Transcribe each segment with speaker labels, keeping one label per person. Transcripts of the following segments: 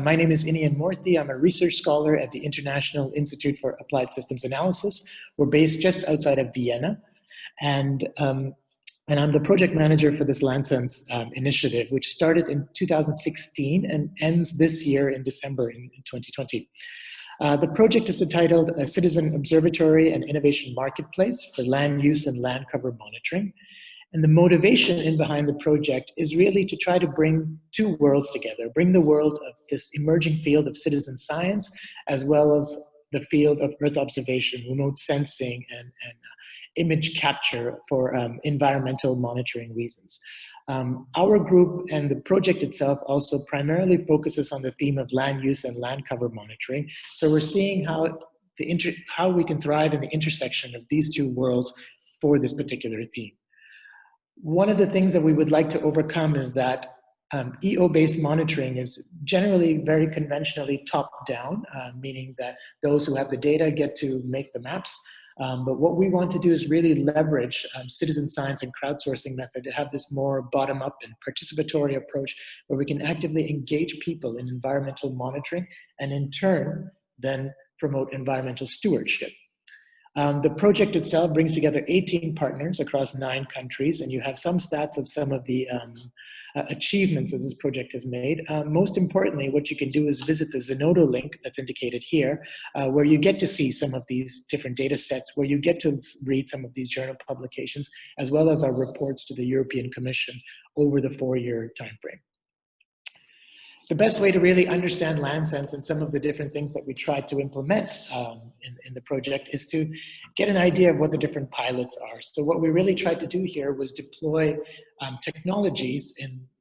Speaker 1: My name is Inian Morthy. I'm a research scholar at the International Institute for Applied Systems Analysis. We're based just outside of Vienna. And I'm the project manager for this LandSense initiative, which started in 2016 and ends this year in December in 2020. The project is entitled a Citizen Observatory and Innovation Marketplace for Land Use and Land Cover Monitoring. And the motivation in behind the project is really to try to bring two worlds together, bring the world of this emerging field of citizen science, as well as the field of Earth observation, remote sensing, and image capture for environmental monitoring reasons. Our group and the project itself also primarily focuses on the theme of land use and land cover monitoring. So we're seeing how we can thrive in the intersection of these two worlds for this particular theme. One of the things that we would like to overcome is that EO-based monitoring is generally very conventionally top-down, meaning that those who have the data get to make the maps. But what we want to do is really leverage citizen science and crowdsourcing method to have this more bottom-up and participatory approach where we can actively engage people in environmental monitoring and in turn then promote environmental stewardship. The project itself brings together 18 partners across 9 countries, and you have some stats of some of the achievements that this project has made. Most importantly, what you can do is visit the Zenodo link that's indicated here, where you get to see some of these different data sets, where you get to read some of these journal publications, as well as our reports to the European Commission over the 4-year timeframe. The best way to really understand LandSense and some of the different things that we tried to implement in the project is to get an idea of what the different pilots are. So what we really tried to do here was deploy technologies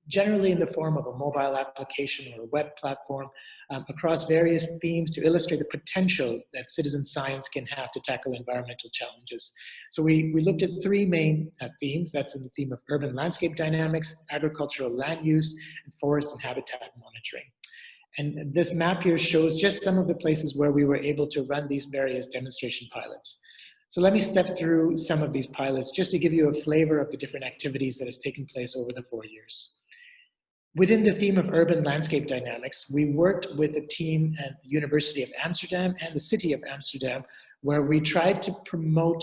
Speaker 1: generally in the form of a mobile application or a web platform across various themes to illustrate the potential that citizen science can have to tackle environmental challenges. So we looked at 3 main themes. That's in the theme of urban landscape dynamics, agricultural land use, and forest and habitat monitoring. And this map here shows just some of the places where we were able to run these various demonstration pilots. So let me step through some of these pilots just to give you a flavor of the different activities that has taken place over the 4 years. Within the theme of urban landscape dynamics, we worked with a team at the University of Amsterdam and the City of Amsterdam, where we tried to promote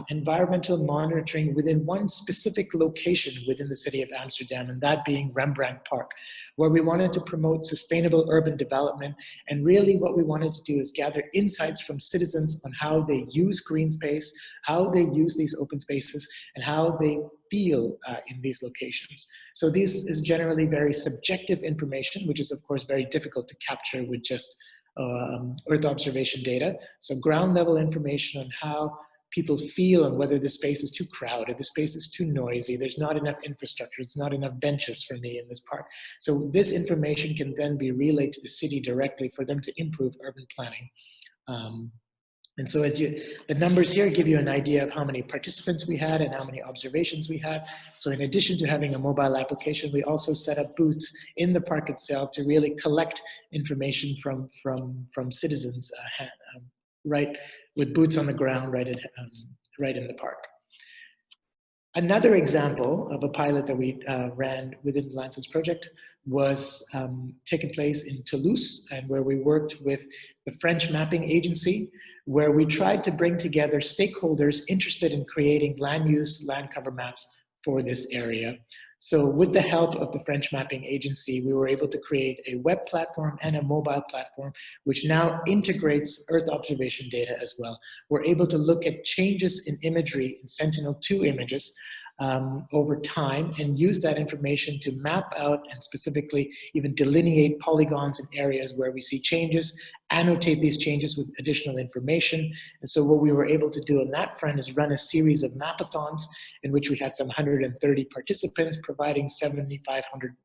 Speaker 1: environmental monitoring within one specific location within the City of Amsterdam, and that being Rembrandt Park, where we wanted to promote sustainable urban development. And really what we wanted to do is gather insights from citizens on how they use green space, how they use these open spaces, and how they feel in these locations. So this is generally very subjective information, which is of course very difficult to capture with just Earth observation data. So ground level information on how people feel and whether the space is too crowded, the space is too noisy, there's not enough infrastructure, it's not enough benches for me in this park. So this information can then be relayed to the city directly for them to improve urban planning. And so the numbers here give you an idea of how many participants we had and how many observations we had. So in addition to having a mobile application, we also set up booths in the park itself to really collect information from citizens, right, with boots on the ground right in the park. Another example of a pilot that we ran within the LandSense project was taking place in Toulouse, and where we worked with the French mapping agency, where we tried to bring together stakeholders interested in creating land use, land cover maps for this area. So with the help of the French mapping agency, we were able to create a web platform and a mobile platform, which now integrates Earth observation data as well. We're able to look at changes in imagery in Sentinel-2 images over time and use that information to map out and specifically even delineate polygons in areas where we see changes, annotate these changes with additional information. And so what we were able to do on that front is run a series of mapathons in which we had some 130 participants providing 7,500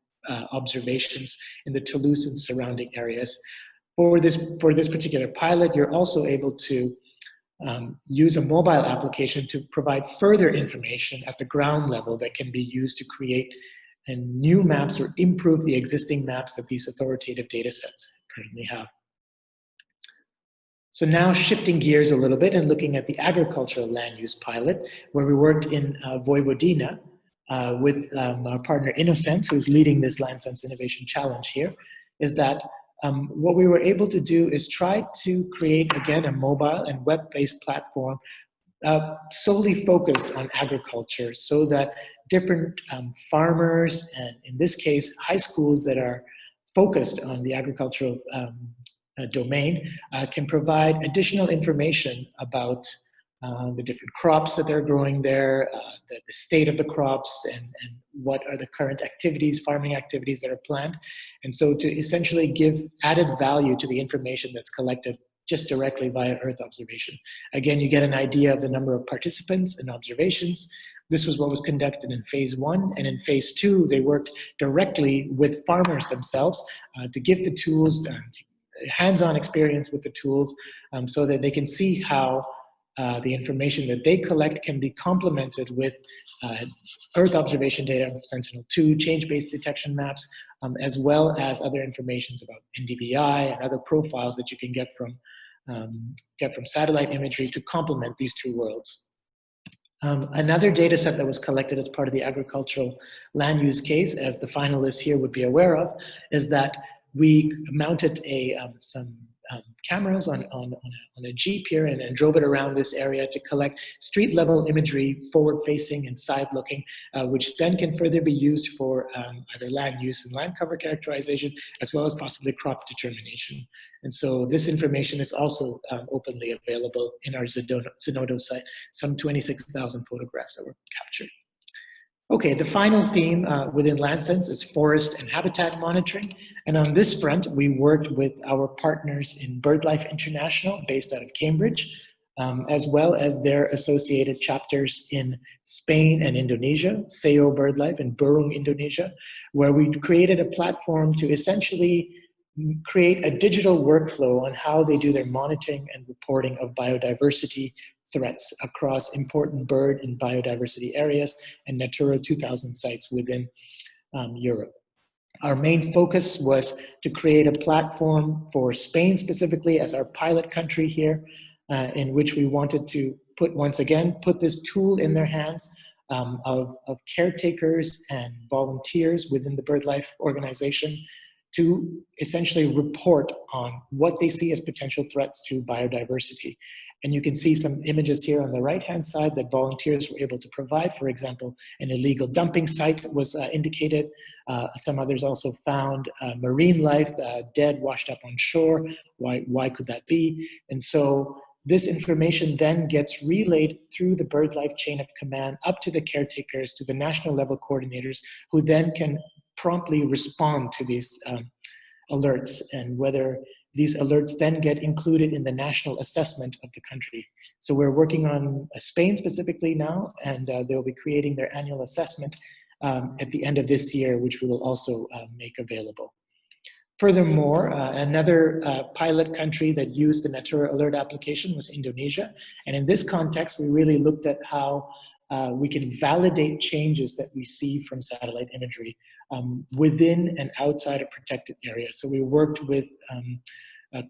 Speaker 1: observations in the Toulouse and surrounding areas. For this particular pilot, you're also able to use a mobile application to provide further information at the ground level that can be used to create new maps or improve the existing maps that these authoritative data sets currently have. So now shifting gears a little bit and looking at the agricultural land use pilot, where we worked in Vojvodina with our partner Innocence, who's leading this LandSense Innovation Challenge here, is that what we were able to do is try to create, again, a mobile and web-based platform solely focused on agriculture, so that different farmers, and in this case, high schools that are focused on the agricultural domain, can provide additional information about the different crops that they're growing there, the state of the crops, and what are the current activities, farming activities that are planned. And so to essentially give added value to the information that's collected just directly via Earth observation. Again, you get an idea of the number of participants and observations. This was what was conducted in phase 1, and in phase 2, they worked directly with farmers themselves to give the tools, hands-on experience with the tools, so that they can see how the information that they collect can be complemented with Earth observation data, Sentinel-2, change-based detection maps, as well as other informations about NDVI and other profiles that you can get from satellite imagery to complement these two worlds. Another data set that was collected as part of the agricultural land use case, as the finalists here would be aware of, is that we mounted some cameras on a Jeep here and drove it around this area to collect street level imagery, forward facing and side looking, which then can further be used for either land use and land cover characterization, as well as possibly crop determination. And so this information is also openly available in our Zenodo site, some 26,000 photographs that were captured. Okay, the final theme within LandSense is forest and habitat monitoring. And on this front, we worked with our partners in BirdLife International, based out of Cambridge, as well as their associated chapters in Spain and Indonesia, SEO BirdLife and Burung Indonesia, where we created a platform to essentially create a digital workflow on how they do their monitoring and reporting of biodiversity threats across important bird and biodiversity areas and Natura 2000 sites within Europe. Our main focus was to create a platform for Spain specifically as our pilot country here, in which we wanted to put this tool in their hands of caretakers and volunteers within the BirdLife organization to essentially report on what they see as potential threats to biodiversity. And you can see some images here on the right-hand side that volunteers were able to provide. For example, an illegal dumping site was indicated. Some others also found marine life dead, washed up on shore. Why could that be? And so this information then gets relayed through the BirdLife chain of command up to the caretakers, to the national level coordinators, who then can promptly respond to these alerts, and whether these alerts then get included in the national assessment of the country. So we're working on Spain specifically now, and they'll be creating their annual assessment at the end of this year, which we will also make available. Furthermore, another pilot country that used the Natura Alert application was Indonesia. And in this context, we really looked at how we can validate changes that we see from satellite imagery within and outside of protected areas. So we worked with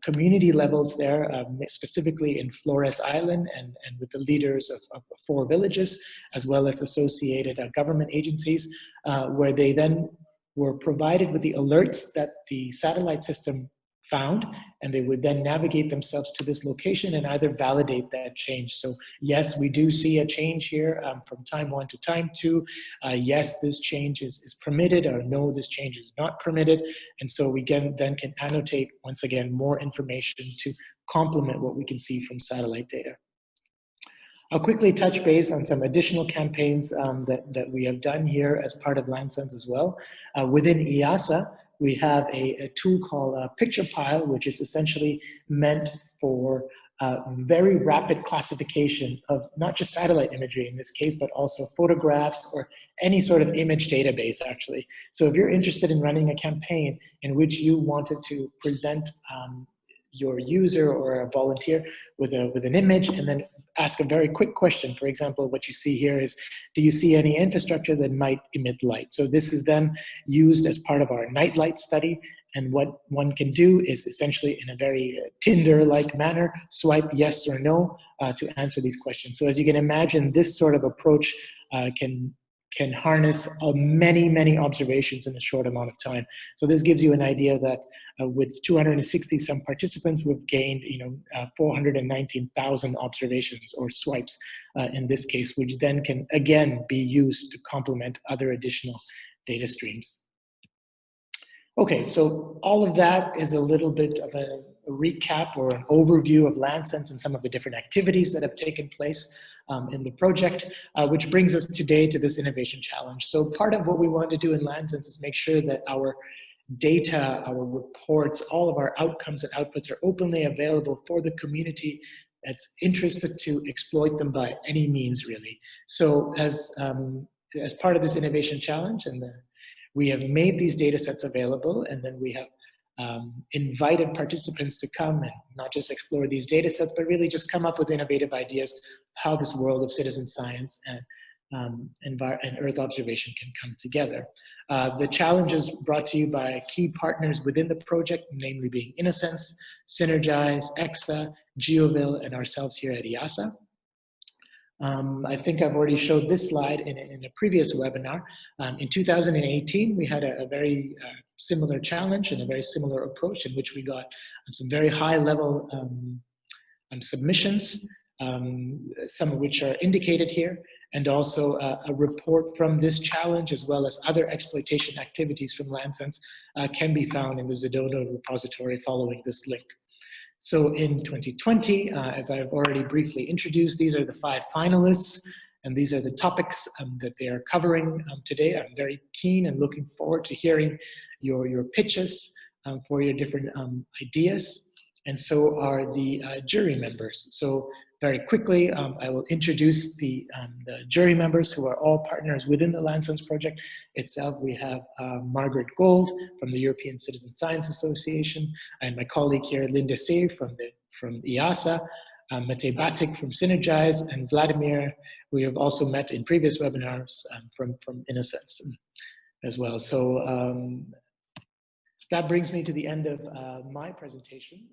Speaker 1: community levels there, specifically in Flores Island, and with the leaders of 4 villages, as well as associated government agencies, where they then were provided with the alerts that the satellite system found, and they would then navigate themselves to this location and either validate that change. So yes, we do see a change here from time 1 to time 2. Yes, this change is permitted, or no, this change is not permitted. And so we then can annotate, once again, more information to complement what we can see from satellite data. I'll quickly touch base on some additional campaigns that we have done here as part of LandSense as well. Within EASA, we have a tool called Picture Pile, which is essentially meant for very rapid classification of not just satellite imagery in this case, but also photographs or any sort of image database, actually. So if you're interested in running a campaign in which you wanted to present your user or a volunteer with an image, and then ask a very quick question. For example, what you see here is, do you see any infrastructure that might emit light? So this is then used as part of our night light study. And what one can do is essentially, in a very Tinder-like manner, swipe yes or no to answer these questions. So as you can imagine, this sort of approach can can harness many observations in a short amount of time. So this gives you an idea that with 260 some participants, we've gained 419,000 observations or swipes in this case, which then can again be used to complement other additional data streams. Okay, so all of that is a little bit of a recap or an overview of LandSense and some of the different activities that have taken place in the project, which brings us today to this innovation challenge. So part of what we want to do in LandSense is make sure that our data, our reports, all of our outcomes and outputs are openly available for the community that's interested to exploit them by any means, really. So as part of this innovation challenge, we have made these data sets available, and then we have invited participants to come and not just explore these data sets, but really just come up with innovative ideas how this world of citizen science and Earth observation can come together. The challenge is brought to you by key partners within the project, namely being Innocence, Synergize, EXA, GeoVille, and ourselves here at IASA. I think I've already showed this slide in a previous webinar. In 2018, we had a very similar challenge and a very similar approach in which we got some very high level submissions, some of which are indicated here, and also a report from this challenge as well as other exploitation activities from LandSense can be found in the Zedona repository following this link. So in 2020, as I've already briefly introduced, these are the 5 finalists, and these are the topics that they are covering today. I'm very keen and looking forward to hearing your pitches for your different ideas, and so are the jury members. So very quickly, I will introduce the jury members who are all partners within the LandSense project itself. We have Margaret Gold from the European Citizen Science Association, and my colleague here, Linda Seir from IASA, Matej Batik from Synergize, and Vladimir, we have also met in previous webinars from Innocence as well. So that brings me to the end of my presentation.